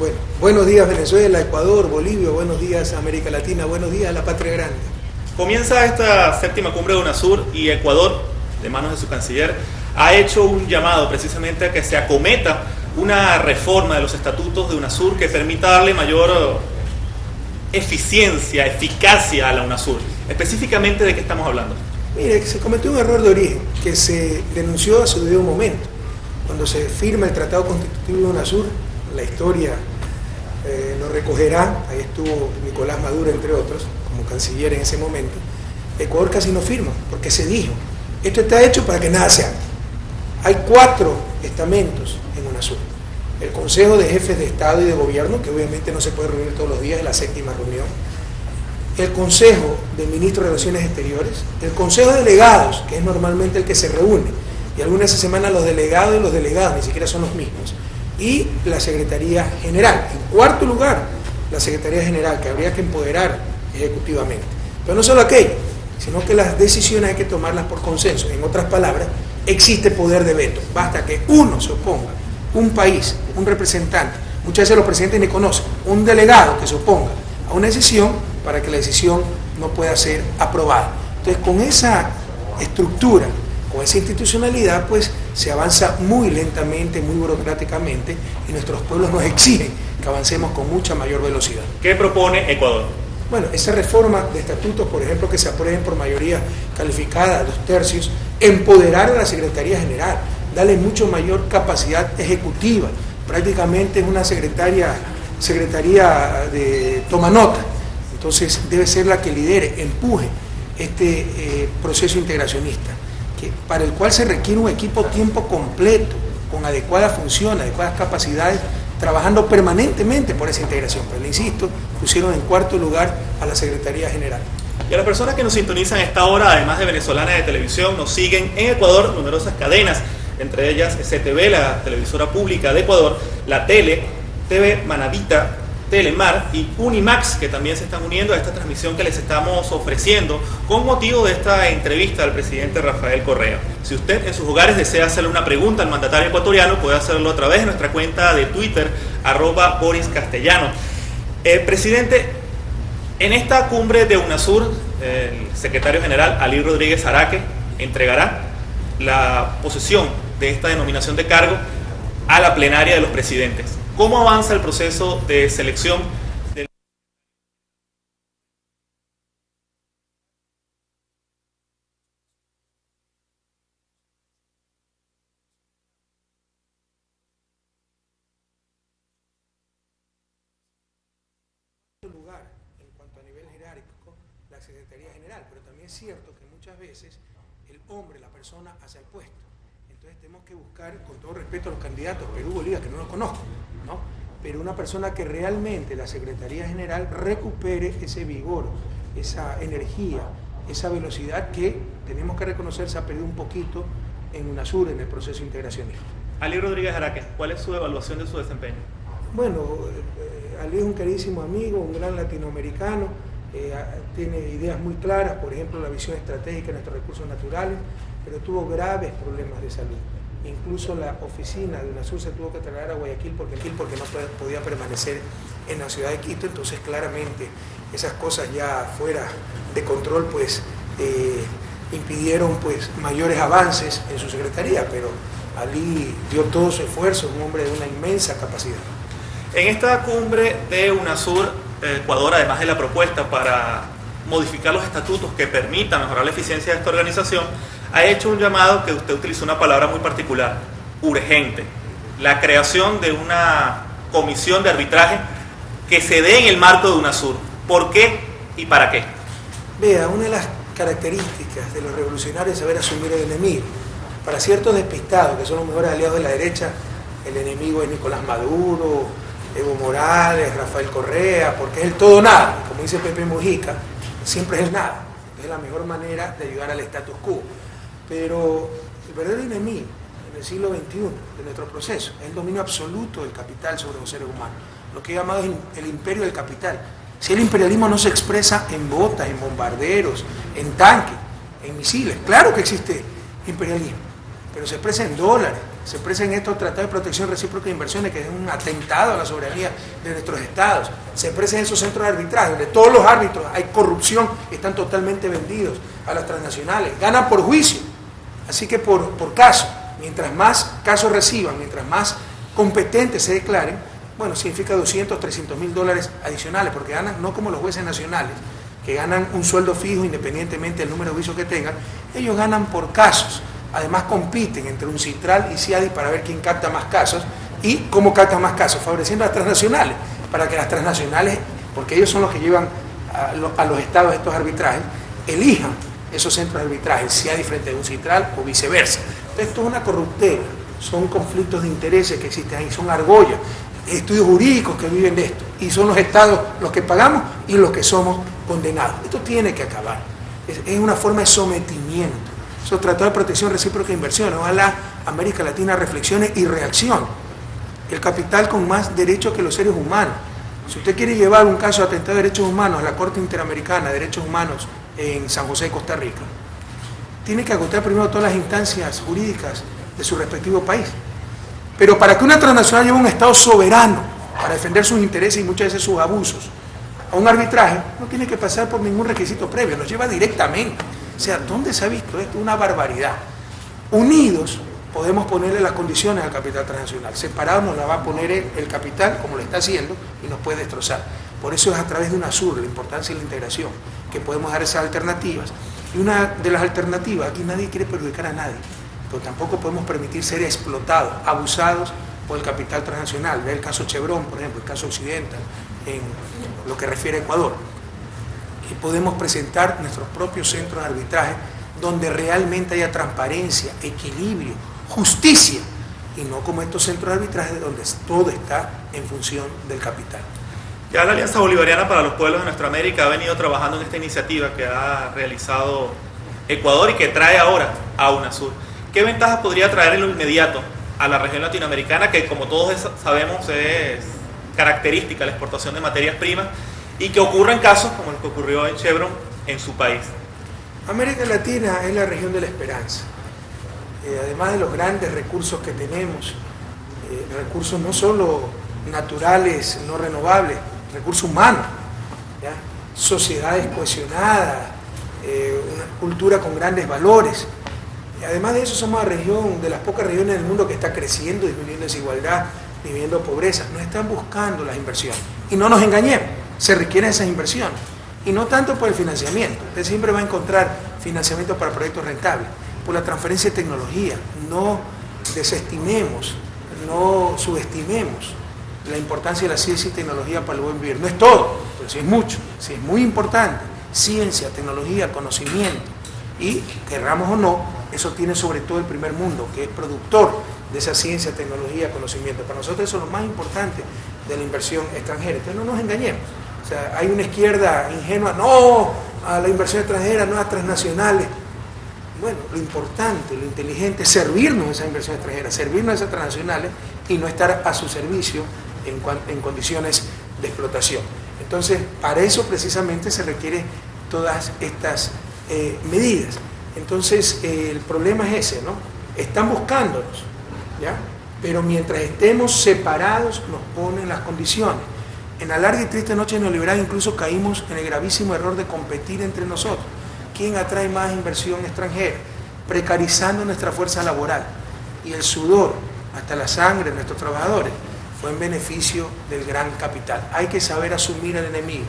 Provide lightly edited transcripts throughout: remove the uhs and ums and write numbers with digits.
Bueno, buenos días Venezuela, Ecuador, Bolivia, buenos días América Latina, buenos días la patria grande. Comienza esta séptima cumbre de UNASUR y Ecuador, de manos de su canciller, ha hecho un llamado precisamente a que se acometa una reforma de los estatutos de UNASUR que permita darle mayor eficiencia, eficacia a la UNASUR. Específicamente, ¿de qué estamos hablando? Mire, se cometió un error de origen que se denunció a su debido momento. Cuando se firma el Tratado Constitutivo de UNASUR, la historia lo recogerá, ahí estuvo Nicolás Maduro entre otros, como canciller en ese momento. Ecuador casi no firma, porque se dijo, esto está hecho para que nada se haga. Hay 4 estamentos en UNASUR. El Consejo de Jefes de Estado y de Gobierno, que obviamente no se puede reunir todos los días, es la 7ª reunión. El Consejo de Ministros de Relaciones Exteriores. El Consejo de Delegados, que es normalmente el que se reúne. Y algunas de esas semanas los delegados y los delegados ni siquiera son los mismos. Y la Secretaría General. En cuarto lugar, la Secretaría General, que habría que empoderar ejecutivamente. Pero no solo aquello, sino que las decisiones hay que tomarlas por consenso. En otras palabras, existe poder de veto. Basta que uno se oponga, un país, un representante, muchas veces los presidentes ni conocen, un delegado que se oponga a una decisión para que la decisión no pueda ser aprobada. Entonces, con esa estructura, con esa institucionalidad, pues se avanza muy lentamente, muy burocráticamente, y nuestros pueblos nos exigen que avancemos con mucha mayor velocidad. ¿Qué propone Ecuador? Bueno, esa reforma de estatutos, por ejemplo, que se aprueben por mayoría calificada, 2/3, empoderar a la Secretaría General, darle mucho mayor capacidad ejecutiva. Prácticamente es una secretaría de toma nota. Entonces debe ser la que lidere, empuje este proceso integracionista, para el cual se requiere un equipo tiempo completo, con adecuada función, adecuadas capacidades, trabajando permanentemente por esa integración. Pero le insisto, pusieron en cuarto lugar a la Secretaría General. Y a las personas que nos sintonizan a esta hora, además de venezolana de televisión, nos siguen en Ecuador numerosas cadenas, entre ellas CTV, la televisora pública de Ecuador, la TV Manavita, Telemar y Unimax, que también se están uniendo a esta transmisión que les estamos ofreciendo con motivo de esta entrevista al presidente Rafael Correa. Si usted en sus hogares desea hacerle una pregunta al mandatario ecuatoriano, puede hacerlo a través de nuestra cuenta de Twitter, @BorisCastellano. Presidente, en esta cumbre de UNASUR, el secretario general Ali Rodríguez Araque entregará la posesión de esta denominación de cargo a la plenaria de los presidentes. ¿Cómo avanza el proceso de selección del lugar en cuanto a nivel jerárquico la Secretaría General, pero también es cierto que muchas veces el hombre, la persona, hace el puesto. Entonces tenemos que buscar, con todo respeto a los candidatos, Perú, Bolivia, que no los conozco, ¿no? Pero una persona que realmente la Secretaría General recupere ese vigor, esa energía, esa velocidad que tenemos que reconocer se ha perdido un poquito en UNASUR, en el proceso integracionista. Ali Rodríguez Araque, ¿cuál es su evaluación de su desempeño? Bueno, Ali es un carísimo amigo, un gran latinoamericano, tiene ideas muy claras, por ejemplo la visión estratégica de nuestros recursos naturales, pero tuvo graves problemas de salud. Incluso la oficina de UNASUR se tuvo que trasladar a Guayaquil porque no podía permanecer en la ciudad de Quito. Entonces claramente esas cosas ya fuera de control pues impidieron pues mayores avances en su secretaría, pero Ali dio todo su esfuerzo, un hombre de una inmensa capacidad. En esta cumbre de UNASUR, Ecuador, además de la propuesta para modificar los estatutos que permitan mejorar la eficiencia de esta organización, ha hecho un llamado que usted utilizó una palabra muy particular, urgente. La creación de una comisión de arbitraje que se dé en el marco de UNASUR. ¿Por qué y para qué? Vea, una de las características de los revolucionarios es saber asumir el enemigo. Para ciertos despistados, que son los mejores aliados de la derecha, el enemigo es Nicolás Maduro, Evo Morales, Rafael Correa, porque es el todo nada. Como dice Pepe Mujica, siempre es el nada. Es la mejor manera de ayudar al status quo. Pero el verdadero enemigo en el siglo XXI de nuestro proceso es el dominio absoluto del capital sobre los seres humanos, lo que he llamado el imperio del capital. Si el imperialismo no se expresa en botas, en bombarderos, en tanques, en misiles, claro que existe imperialismo, pero se expresa en dólares, se expresa en estos tratados de protección recíproca de inversiones, que es un atentado a la soberanía de nuestros estados, se expresa en esos centros de arbitraje, donde todos los árbitros, hay corrupción, están totalmente vendidos a las transnacionales, ganan por juicio, así que por caso, mientras más casos reciban, mientras más competentes se declaren, bueno, significa 200, 300 mil dólares adicionales, porque ganan no como los jueces nacionales, que ganan un sueldo fijo independientemente del número de juicios que tengan, ellos ganan por casos. Además compiten entre un Citral y CIADI para ver quién capta más casos y cómo capta más casos, favoreciendo a las transnacionales, para que las transnacionales, porque ellos son los que llevan a los estados estos arbitrajes, elijan esos centros de arbitraje, CIADI frente a un Citral o viceversa. Entonces, esto es una corruptela, son conflictos de intereses que existen ahí, son argollas, estudios jurídicos que viven de esto, y son los estados los que pagamos y los que somos condenados. Esto tiene que acabar, es una forma de sometimiento. Esos tratados de protección recíproca de inversiones, ojalá América Latina reflexione y reaccione. El capital con más derechos que los seres humanos. Si usted quiere llevar un caso de atentado de derechos humanos a la Corte Interamericana de Derechos Humanos en San José, Costa Rica, tiene que agotar primero todas las instancias jurídicas de su respectivo país. Pero para que una transnacional lleve a un Estado soberano para defender sus intereses y muchas veces sus abusos a un arbitraje, no tiene que pasar por ningún requisito previo, nos lleva directamente. O sea, ¿dónde se ha visto esto? Una barbaridad. Unidos podemos ponerle las condiciones al capital transnacional. Separados nos la va a poner el capital, como lo está haciendo, y nos puede destrozar. Por eso es a través de UNASUR, la importancia de la integración, que podemos dar esas alternativas. Y una de las alternativas, aquí nadie quiere perjudicar a nadie, pero tampoco podemos permitir ser explotados, abusados por el capital transnacional. Ve el caso Chevron, por ejemplo, el caso Occidental, en lo que refiere a Ecuador. Y podemos presentar nuestros propios centros de arbitraje donde realmente haya transparencia, equilibrio, justicia, y no como estos centros de arbitraje donde todo está en función del capital. Ya la Alianza Bolivariana para los Pueblos de Nuestra América ha venido trabajando en esta iniciativa que ha realizado Ecuador y que trae ahora a UNASUR. ¿Qué ventajas podría traer en lo inmediato a la región latinoamericana, que como todos sabemos es característica la exportación de materias primas, y que ocurren casos como el que ocurrió en Chevron en su país? América Latina es la región de la esperanza. Además de los grandes recursos que tenemos, recursos no solo naturales, no renovables, recursos humanos, ¿ya? Sociedades cohesionadas, una cultura con grandes valores. Y además de eso, somos la región, de las pocas regiones del mundo que está creciendo, disminuyendo desigualdad, disminuyendo pobreza. Nos están buscando las inversiones. Y no nos engañemos, se requieren esas inversiones. Y no tanto por el financiamiento. Usted siempre va a encontrar financiamiento para proyectos rentables. Por la transferencia de tecnología. No desestimemos, no subestimemos la importancia de la ciencia y tecnología para el buen vivir. No es todo, pero sí es mucho, sí es muy importante. Ciencia, tecnología, conocimiento. Y, querramos o no, eso tiene sobre todo el primer mundo, que es productor de esa ciencia, tecnología, conocimiento. Para nosotros eso es lo más importante de la inversión extranjera. Entonces no nos engañemos. O sea, hay una izquierda ingenua, no a la inversión extranjera, no a transnacionales. Bueno, lo importante, lo inteligente es servirnos de esa inversión extranjera, servirnos de esas transnacionales y no estar a su servicio en condiciones de explotación. Entonces, para eso precisamente se requieren todas estas medidas. Entonces, el problema es ese, ¿no? Están buscándonos, ¿ya? Pero mientras estemos separados nos ponen las condiciones. En la larga y triste noche neoliberal incluso caímos en el gravísimo error de competir entre nosotros. ¿Quién atrae más inversión extranjera? Precarizando nuestra fuerza laboral. Y el sudor, hasta la sangre de nuestros trabajadores, fue en beneficio del gran capital. Hay que saber asumir al enemigo.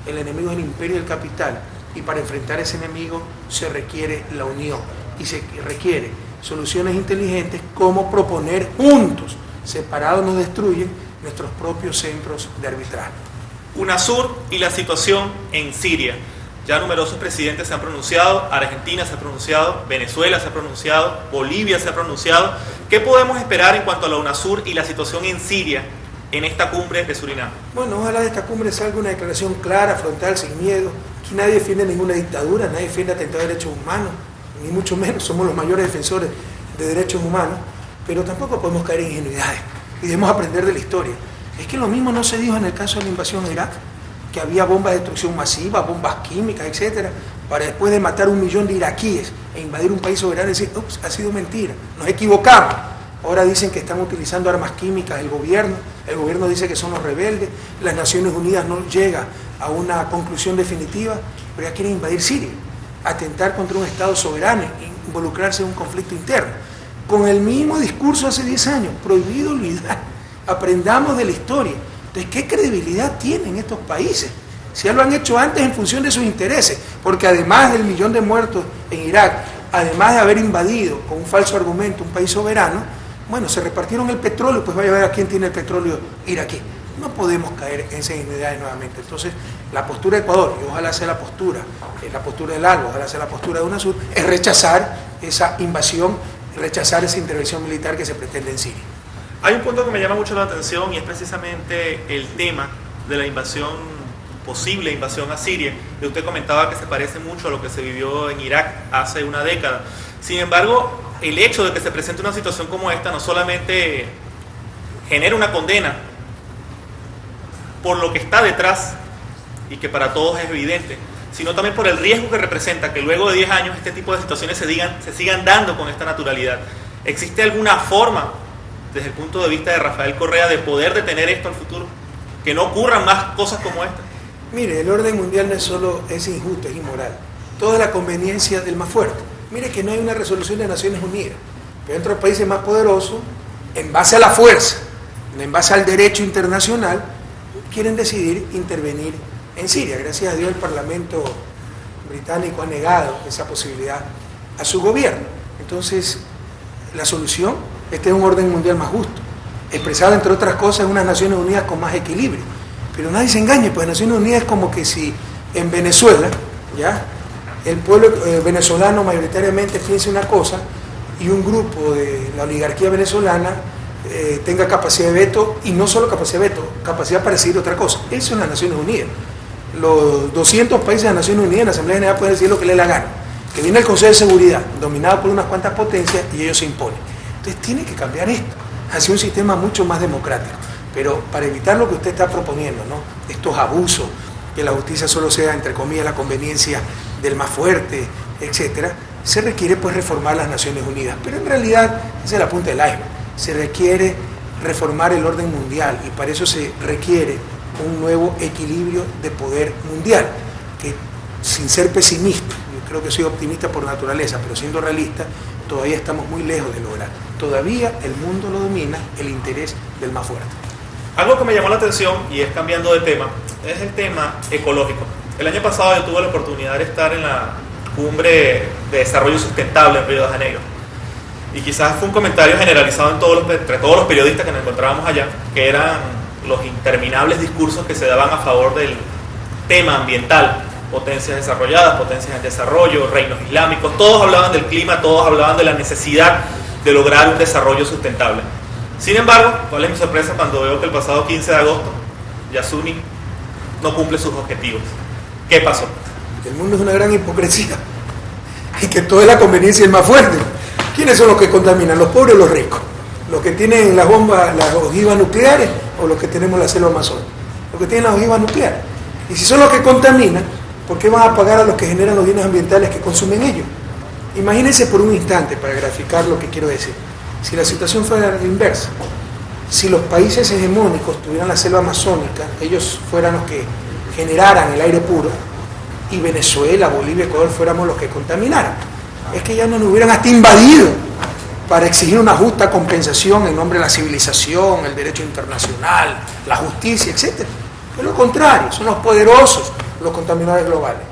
El enemigo es el imperio del capital. Y para enfrentar ese enemigo se requiere la unión. Y se requiere soluciones inteligentes como proponer juntos. Separados nos destruyen nuestros propios centros de arbitraje. UNASUR y la situación en Siria. Ya numerosos presidentes se han pronunciado, Argentina se ha pronunciado, Venezuela se ha pronunciado, Bolivia se ha pronunciado. ¿Qué podemos esperar en cuanto a la UNASUR y la situación en Siria en esta cumbre de Surinam? Bueno, ojalá de esta cumbre salga una declaración clara, frontal, sin miedo. Aquí nadie defiende ninguna dictadura, nadie defiende atentado de derechos humanos, ni mucho menos, somos los mayores defensores de derechos humanos, pero tampoco podemos caer en ingenuidades y debemos aprender de la historia. Es que lo mismo no se dijo en el caso de la invasión a Irak, que había bombas de destrucción masiva, bombas químicas, etcétera, para después de matar 1 millón de iraquíes e invadir un país soberano y decir, ups, ha sido mentira, nos equivocamos. ahora dicen que están utilizando armas químicas el gobierno dice que son los rebeldes, las Naciones Unidas no llega a una conclusión definitiva, pero ya quieren invadir Siria, atentar contra un Estado soberano, involucrarse en un conflicto interno, con el mismo discurso hace 10 años, prohibido olvidar, aprendamos de la historia. Entonces, ¿qué credibilidad tienen estos países? Si ya lo han hecho antes en función de sus intereses, porque además del 1 millón de muertos en Irak, además de haber invadido con un falso argumento un país soberano, bueno, se repartieron el petróleo, pues vaya a ver a quién tiene el petróleo iraquí. No podemos caer en esas ingenuidades nuevamente. Entonces, la postura de Ecuador, y ojalá sea la postura del ALBA, ojalá sea la postura de UNASUR, es rechazar esa invasión, rechazar esa intervención militar que se pretende en Siria. Hay un punto que me llama mucho la atención y es precisamente el tema de la invasión, posible invasión a Siria. Y usted comentaba que se parece mucho a lo que se vivió en Irak hace una década. Sin embargo, el hecho de que se presente una situación como esta no solamente genera una condena por lo que está detrás y que para todos es evidente, sino también por el riesgo que representa que luego de 10 años este tipo de situaciones se sigan dando con esta naturalidad. ¿Existe alguna forma, desde el punto de vista de Rafael Correa, de poder detener esto al futuro? Que no ocurran más cosas como esta. Mire, el orden mundial no es solo es injusto, es inmoral. Toda la conveniencia del más fuerte. Mire que no hay una resolución de Naciones Unidas, pero dentro de países más poderosos, en base a la fuerza, en base al derecho internacional, quieren decidir intervenir en Siria. Gracias a Dios el Parlamento británico ha negado esa posibilidad a su gobierno. Entonces, la solución, este es un orden mundial más justo, expresado entre otras cosas en unas Naciones Unidas con más equilibrio. Pero nadie se engañe, pues Naciones Unidas es como que si en Venezuela, ¿ya?, el pueblo venezolano mayoritariamente piense una cosa y un grupo de la oligarquía venezolana tenga capacidad de veto, y no solo capacidad de veto, capacidad para decidir otra cosa. Eso es las Naciones Unidas. Los 200 países de las Naciones Unidas en la Asamblea General pueden decir lo que les dé la gana. Que viene el Consejo de Seguridad, dominado por unas cuantas potencias, y ellos se imponen. Entonces tiene que cambiar esto, hacia un sistema mucho más democrático. Pero para evitar lo que usted está proponiendo, ¿no?, estos abusos, que la justicia solo sea, entre comillas, la conveniencia del más fuerte, etcétera, se requiere pues reformar las Naciones Unidas. Pero en realidad, esa es la punta del iceberg. Se requiere reformar el orden mundial, y para eso se requiere un nuevo equilibrio de poder mundial, que, sin ser pesimista, yo creo que soy optimista por naturaleza, pero siendo realista, todavía estamos muy lejos de lograr. Todavía el mundo lo domina el interés del más fuerte. Algo que me llamó la atención, y es cambiando de tema, es el tema ecológico. El año pasado yo tuve la oportunidad de estar en la cumbre de desarrollo sustentable en Río de Janeiro. Y quizás fue un comentario generalizado entre todos los periodistas que nos encontrábamos allá, que eran los interminables discursos que se daban a favor del tema ambiental. Potencias desarrolladas, potencias en desarrollo, reinos islámicos, todos hablaban del clima, todos hablaban de la necesidad de lograr un desarrollo sustentable. Sin embargo, ¿cuál es mi sorpresa cuando veo que el pasado 15 de agosto Yasuni no cumple sus objetivos? ¿Qué pasó? El mundo es una gran hipocresía y que todo es la conveniencia del más fuerte. ¿Quiénes son los que contaminan? ¿Los pobres o los ricos? ¿Los que tienen las bombas, las ojivas nucleares, o los que tenemos la selva amazónica? Los que tienen las ojivas nucleares. Y si son los que contaminan, ¿por qué van a pagar a los que generan los bienes ambientales que consumen ellos? Imagínense por un instante, para graficar lo que quiero decir, si la situación fuera la inversa, si los países hegemónicos tuvieran la selva amazónica, ellos fueran los que generaran el aire puro, y Venezuela, Bolivia, Ecuador fuéramos los que contaminaran. Es que ya no nos hubieran hasta invadido para exigir una justa compensación en nombre de la civilización, el derecho internacional, la justicia, etc. Es lo contrario, son los poderosos los contaminadores globales.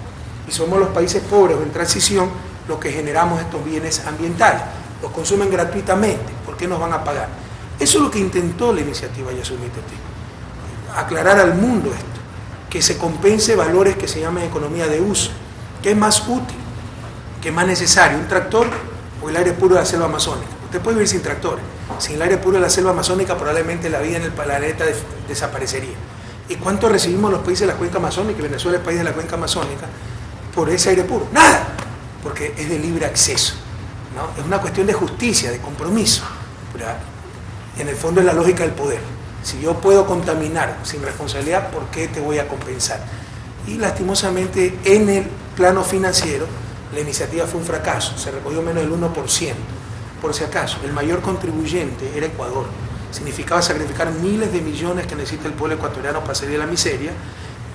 Y somos los países pobres o en transición los que generamos estos bienes ambientales. Los consumen gratuitamente. ¿Por qué nos van a pagar? Eso es lo que intentó la iniciativa Yasuni Tetik. Aclarar al mundo esto. Que se compense valores que se llaman economía de uso. ¿Qué es más útil? ¿Qué es más necesario? ¿Un tractor o el aire puro de la selva amazónica? Usted puede vivir sin tractores. Sin el aire puro de la selva amazónica probablemente la vida en el planeta desaparecería. ¿Y cuánto recibimos los países de la cuenca amazónica? Venezuela es el país de la cuenca amazónica por ese aire puro. Nada, porque es de libre acceso, ¿no? Es una cuestión de justicia, de compromiso. Pero en el fondo es la lógica del poder. Si yo puedo contaminar sin responsabilidad, ¿por qué te voy a compensar? Y lastimosamente en el plano financiero la iniciativa fue un fracaso, se recogió menos del 1% por si acaso, el mayor contribuyente era Ecuador. Significaba sacrificar miles de millones que necesita el pueblo ecuatoriano para salir de la miseria,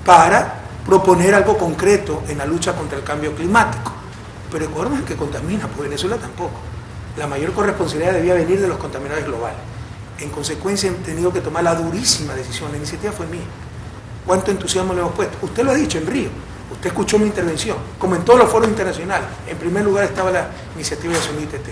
para proponer algo concreto en la lucha contra el cambio climático. Pero Ecuador no es el que contamina, pues Venezuela tampoco. La mayor corresponsabilidad debía venir de los contaminadores globales. En consecuencia, han tenido que tomar la durísima decisión. La iniciativa fue mía. ¿Cuánto entusiasmo le hemos puesto? Usted lo ha dicho en Río. Usted escuchó mi intervención, como en todos los foros internacionales. En primer lugar estaba la iniciativa de Yasuní ITT.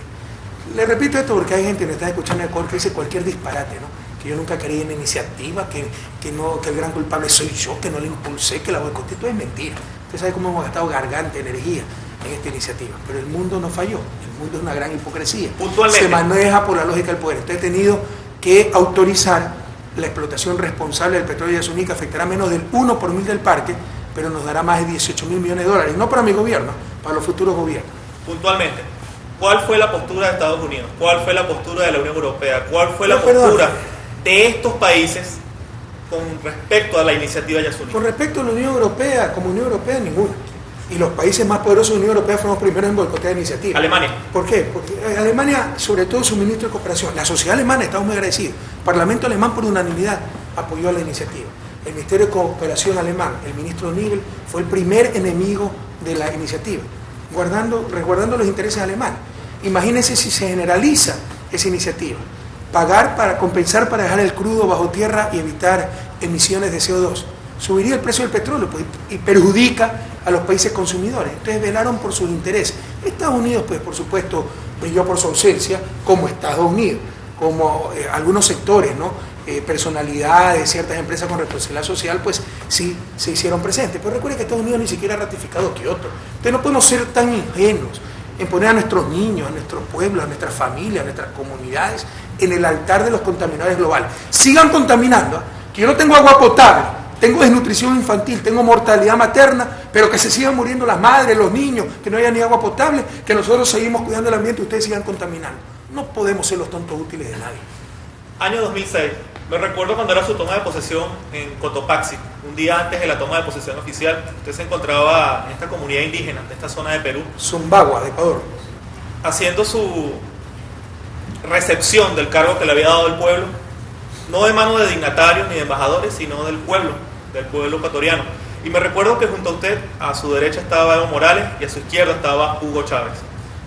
Le repito esto porque hay gente que me está escuchando en Ecuador que dice cualquier disparate, ¿no? Que yo nunca creí en la iniciativa, que el gran culpable soy yo, que no la impulsé, que la boicoté. Todo es mentira. Usted sabe cómo hemos gastado garganta, energía en esta iniciativa. Pero el mundo no falló. El mundo es una gran hipocresía. Puntualmente. Se maneja por la lógica del poder. Usted ha tenido que autorizar la explotación responsable del petróleo de Yasuní, que afectará menos del 1 por 1000 del parque, pero nos dará más de 18.000 millones de dólares, no para mi gobierno, para los futuros gobiernos. Puntualmente, ¿cuál fue la postura de Estados Unidos? ¿Cuál fue la postura de la Unión Europea? ¿Cuál fue la postura de estos países con respecto a la iniciativa Yasuní? Con respecto a la Unión Europea, como Unión Europea, ninguna. Y los países más poderosos de la Unión Europea fueron los primeros en boicotear la iniciativa. Alemania. ¿Por qué? Porque Alemania, sobre todo su ministro de Cooperación, la sociedad alemana, estamos muy agradecidos. El Parlamento alemán por unanimidad apoyó a la iniciativa. El Ministerio de Cooperación alemán, el ministro Nibel, fue el primer enemigo de la iniciativa, resguardando los intereses alemanes. Imagínense si se generaliza esa iniciativa. Pagar para compensar para dejar el crudo bajo tierra y evitar emisiones de CO2. Subiría el precio del petróleo, pues, y perjudica a los países consumidores. Entonces velaron por sus intereses. Estados Unidos, pues por supuesto, brilló por su ausencia, como Estados Unidos, como algunos sectores, ¿no? Personalidades, ciertas empresas con responsabilidad social, pues sí se hicieron presentes. Pero recuerden que Estados Unidos ni siquiera ha ratificado Kioto. Entonces no podemos ser tan ingenuos en poner a nuestros niños, a nuestros pueblos, a nuestras familias, a nuestras comunidades en el altar de los contaminadores globales. Sigan contaminando, que yo no tengo agua potable, tengo desnutrición infantil, tengo mortalidad materna, pero que se sigan muriendo las madres, los niños, que no haya ni agua potable, que nosotros seguimos cuidando el ambiente y ustedes sigan contaminando. No podemos ser los tontos útiles de nadie. Año 2006. Me recuerdo cuando era su toma de posesión en Cotopaxi. Un día antes de la toma de posesión oficial, usted se encontraba en esta comunidad indígena de esta zona de Perú. Zumbagua, de Ecuador. Haciendo su recepción del cargo que le había dado el pueblo, no de mano de dignatarios ni de embajadores, sino del pueblo ecuatoriano. Y me recuerdo que junto a usted, a su derecha estaba Evo Morales y a su izquierda estaba Hugo Chávez.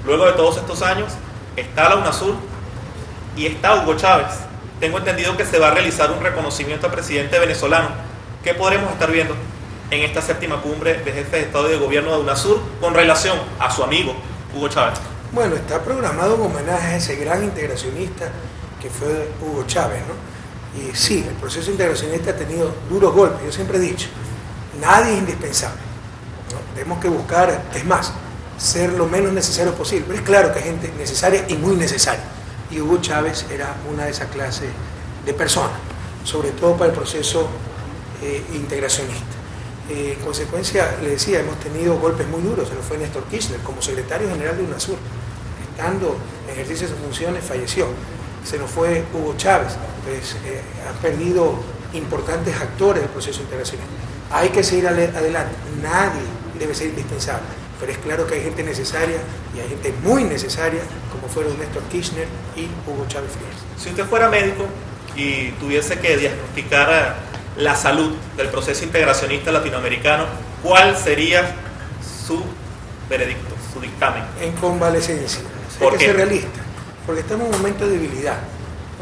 Luego de todos estos años, está la UNASUR y está Hugo Chávez. Tengo entendido que se va a realizar un reconocimiento al presidente venezolano. ¿Qué podremos estar viendo en esta séptima cumbre de jefes de Estado y de Gobierno de UNASUR con relación a su amigo Hugo Chávez? Bueno, está programado un homenaje a ese gran integracionista que fue Hugo Chávez, ¿no? Y sí, el proceso integracionista ha tenido duros golpes. Yo siempre he dicho, nadie es indispensable, ¿no? Tenemos que buscar, es más, ser lo menos necesario posible. Pero es claro que hay gente necesaria y muy necesaria. Y Hugo Chávez era una de esa clase de personas, sobre todo para el proceso integracionista. En consecuencia, le decía, hemos tenido golpes muy duros. Se nos fue Néstor Kirchner como secretario general de UNASUR, estando en ejercicio de sus funciones, falleció. Se nos fue Hugo Chávez, pues han perdido importantes actores del proceso integracionista. Hay que seguir adelante, nadie debe ser indispensable, pero es claro que hay gente necesaria y hay gente muy necesaria, como fueron Néstor Kirchner y Hugo Chávez Frías. Si usted fuera médico y tuviese que diagnosticar la salud del proceso integracionista latinoamericano, ¿cuál sería su veredicto, su dictamen? En convalecencia. Hay que ser realista, porque estamos en un momento de debilidad.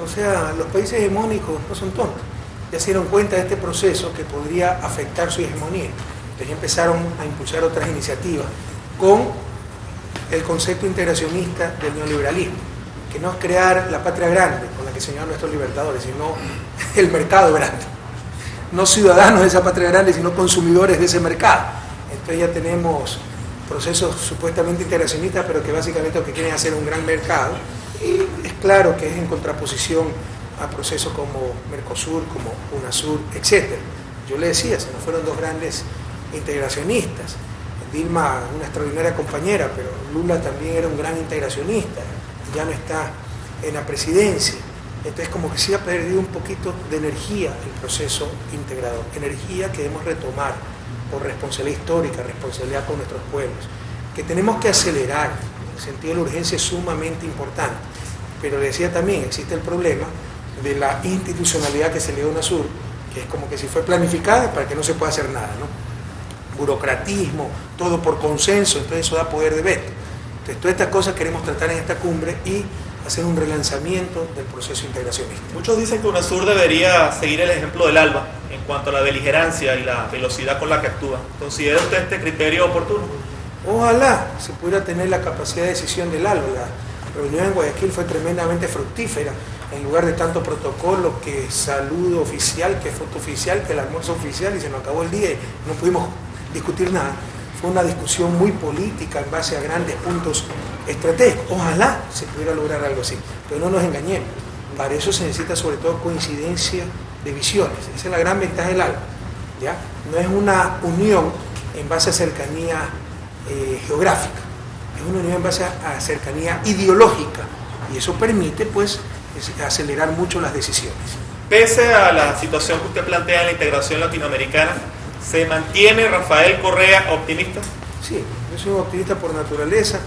O sea, los países hegemónicos no son tontos. Ya se dieron cuenta de este proceso que podría afectar su hegemonía. Entonces empezaron a impulsar otras iniciativas con el concepto integracionista del neoliberalismo, que no es crear la patria grande con la que señalan nuestros libertadores, sino el mercado grande. No ciudadanos de esa patria grande, sino consumidores de ese mercado. Entonces ya tenemos procesos supuestamente integracionistas, pero que básicamente lo que quieren hacer es un gran mercado. Y es claro que es en contraposición a procesos como Mercosur, como UNASUR, etc. Yo le decía, se nos fueron dos grandes integracionistas. Dilma, una extraordinaria compañera, pero Lula también era un gran integracionista, ya no está en la presidencia. Entonces como que se ha perdido un poquito de energía el proceso integrador, energía que debemos retomar por responsabilidad histórica, responsabilidad con nuestros pueblos, que tenemos que acelerar. El sentido de la urgencia es sumamente importante. pero le decía también, existe el problema de la institucionalidad que se le dio a UNASUR, que es como que si fue planificada para que no se pueda hacer nada, ¿no? Burocratismo, todo por consenso, entonces eso da poder de veto. Entonces todas estas cosas queremos tratar en esta cumbre y hacer un relanzamiento del proceso integracionista. Muchos dicen que UNASUR debería seguir el ejemplo del ALBA en cuanto a la beligerancia y la velocidad con la que actúa. ¿Considera usted este criterio oportuno? Ojalá se pudiera tener la capacidad de decisión del ALBA. La reunión en Guayaquil fue tremendamente fructífera. En lugar de tanto protocolo, que saludo oficial, que foto oficial, que el almuerzo oficial, y se nos acabó el día y no pudimos discutir nada. Fue una discusión muy política en base a grandes puntos estratégicos. Ojalá se pudiera lograr algo así, pero no nos engañemos. Para eso se necesita sobre todo coincidencia de visiones. Esa es la gran ventaja del ALBA, ¿ya? No es una unión en base a cercanía geográfica, es una unión en base a cercanía ideológica, y eso permite pues acelerar mucho las decisiones. Pese a la situación que usted plantea en la integración latinoamericana, ¿se mantiene Rafael Correa optimista? Sí, yo soy un optimista por naturaleza,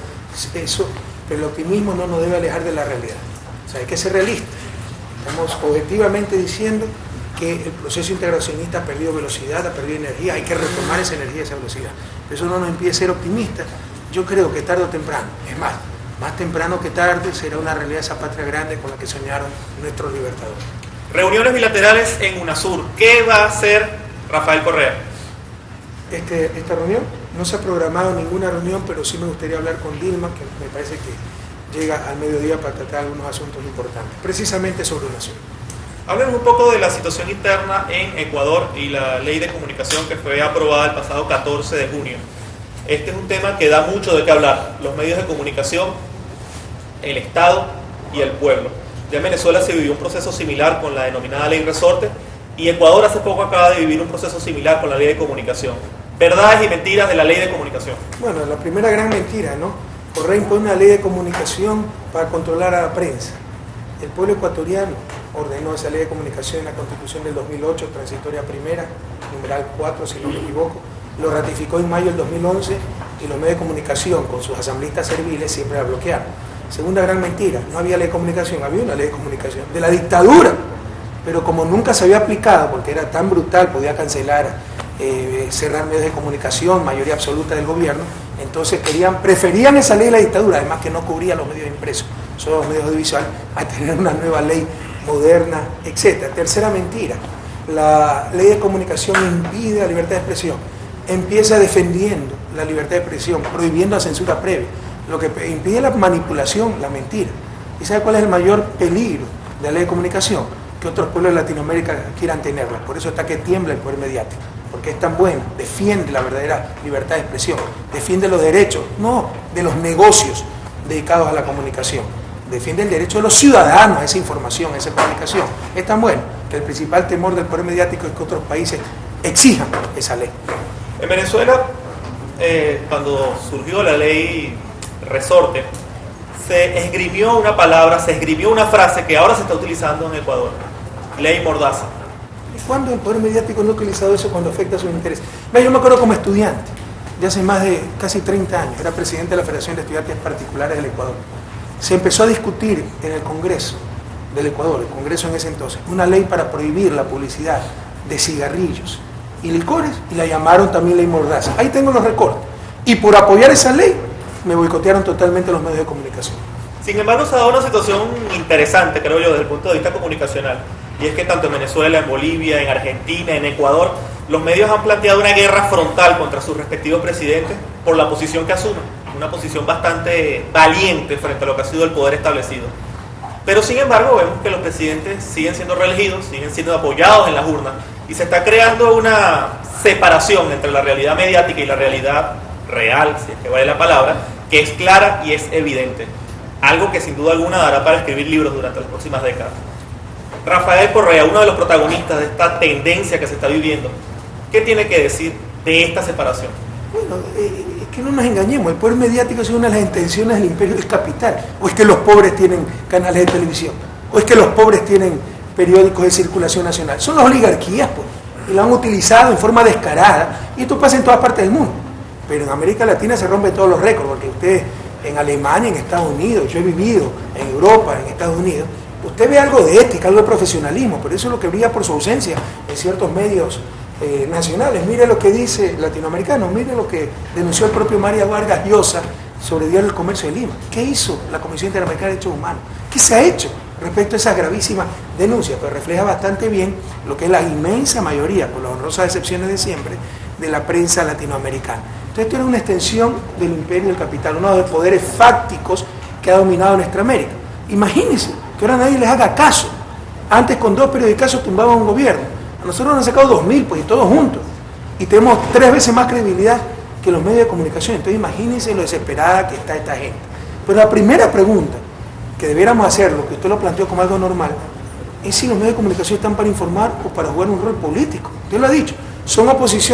eso, pero el optimismo no nos debe alejar de la realidad. O sea, hay que ser realista. Estamos objetivamente diciendo que el proceso integracionista ha perdido velocidad, ha perdido energía, hay que retomar esa energía, esa velocidad. Eso no nos impide ser optimistas. Yo creo que tarde o temprano, es más temprano que tarde, será una realidad esa patria grande con la que soñaron nuestros libertadores. Reuniones bilaterales en UNASUR. ¿Qué va a hacer Rafael Correa? Esta reunión, no se ha programado ninguna reunión, pero sí me gustaría hablar con Dilma, que me parece que llega al mediodía para tratar algunos asuntos importantes, precisamente sobre UNASUR. Háblenos un poco de la situación interna en Ecuador y la ley de comunicación que fue aprobada el pasado 14 de junio. Este es un tema que da mucho de qué hablar, los medios de comunicación, el Estado y el pueblo. Ya en Venezuela se vivió un proceso similar con la denominada ley resorte, y Ecuador hace poco acaba de vivir un proceso similar con la ley de comunicación. ¿Verdades y mentiras de la ley de comunicación? Bueno, la primera gran mentira, ¿no? Correa impone una ley de comunicación para controlar a la prensa. El pueblo ecuatoriano ordenó esa ley de comunicación en la Constitución del 2008, transitoria primera, numeral 4, si no me equivoco. Lo ratificó en mayo del 2011 y los medios de comunicación, con sus asambleístas serviles, siempre la bloquearon. Segunda gran mentira, no había ley de comunicación, había una ley de comunicación de la dictadura, pero como nunca se había aplicado, porque era tan brutal, podía cancelar, cerrar medios de comunicación, mayoría absoluta del gobierno, entonces preferían esa ley de la dictadura, además que no cubría los medios impresos, solo los medios audiovisuales, a tener una nueva ley moderna, etc. Tercera mentira, la ley de comunicación impide la libertad de expresión. Empieza defendiendo la libertad de expresión, prohibiendo la censura previa, lo que impide la manipulación, la mentira. ¿Y sabe cuál es el mayor peligro de la ley de comunicación? Que otros pueblos de Latinoamérica quieran tenerla. Por eso está que tiembla el poder mediático, porque es tan buena, defiende la verdadera libertad de expresión, defiende los derechos, no de los negocios dedicados a la comunicación, defiende el derecho de los ciudadanos a esa información, a esa comunicación. Es tan bueno que el principal temor del poder mediático es que otros países exijan esa ley. En Venezuela, cuando surgió la ley resorte, se esgrimió una palabra, se esgrimió una frase que ahora se está utilizando en Ecuador, ley mordaza. ¿Y cuándo el poder mediático no ha utilizado eso cuando afecta a sus intereses? Yo me acuerdo como estudiante, de hace más de casi 30 años, era presidente de la Federación de Estudiantes Particulares del Ecuador. Se empezó a discutir en el Congreso del Ecuador, el Congreso en ese entonces, una ley para prohibir la publicidad de cigarrillos y licores, y la llamaron también ley mordaza. Ahí tengo los recortes. Y por apoyar esa ley, me boicotearon totalmente los medios de comunicación. Sin embargo, se ha dado una situación interesante, creo yo, desde el punto de vista comunicacional. Y es que tanto en Venezuela, en Bolivia, en Argentina, en Ecuador, los medios han planteado una guerra frontal contra sus respectivos presidentes por la posición que asumen. Una posición bastante valiente frente a lo que ha sido el poder establecido. Pero sin embargo, vemos que los presidentes siguen siendo reelegidos, siguen siendo apoyados en las urnas, y se está creando una separación entre la realidad mediática y la realidad real, si es que vale la palabra, que es clara y es evidente. Algo que sin duda alguna dará para escribir libros durante las próximas décadas. Rafael Correa, uno de los protagonistas de esta tendencia que se está viviendo, ¿qué tiene que decir de esta separación? Bueno, es que no nos engañemos, el poder mediático es una de las intenciones del imperio del capital. O es que los pobres tienen canales de televisión, o es que los pobres tienen periódicos de circulación nacional. Son las oligarquías, pues, y lo han utilizado en forma descarada, y esto pasa en todas partes del mundo. Pero en América Latina se rompen todos los récords, porque ustedes en Alemania, en Estados Unidos, yo he vivido en Europa, en Estados Unidos, usted ve algo de ética, algo de profesionalismo, pero eso es lo que brilla por su ausencia en ciertos medios nacionales. Mire lo que dice latinoamericano, mire lo que denunció el propio María Vargas Llosa sobre el Diario del Comercio de Lima. ¿Qué hizo la Comisión Interamericana de Derechos Humanos? ¿Qué se ha hecho respecto a esas gravísimas denuncias? Pero refleja bastante bien lo que es la inmensa mayoría, con las honrosas excepciones de siempre, de la prensa latinoamericana. Entonces esto era una extensión del imperio del capital, uno de los poderes fácticos que ha dominado nuestra América. Imagínense que ahora nadie les haga caso. Antes con 2 periodicazos tumbaban un gobierno. A nosotros nos han sacado 2000, pues, y todos juntos. Y tenemos 3 veces más credibilidad que los medios de comunicación. Entonces imagínense lo desesperada que está esta gente. Pero la primera pregunta que debiéramos hacer, lo que usted lo planteó como algo normal, es si los medios de comunicación están para informar o para jugar un rol político. Usted lo ha dicho, son oposición.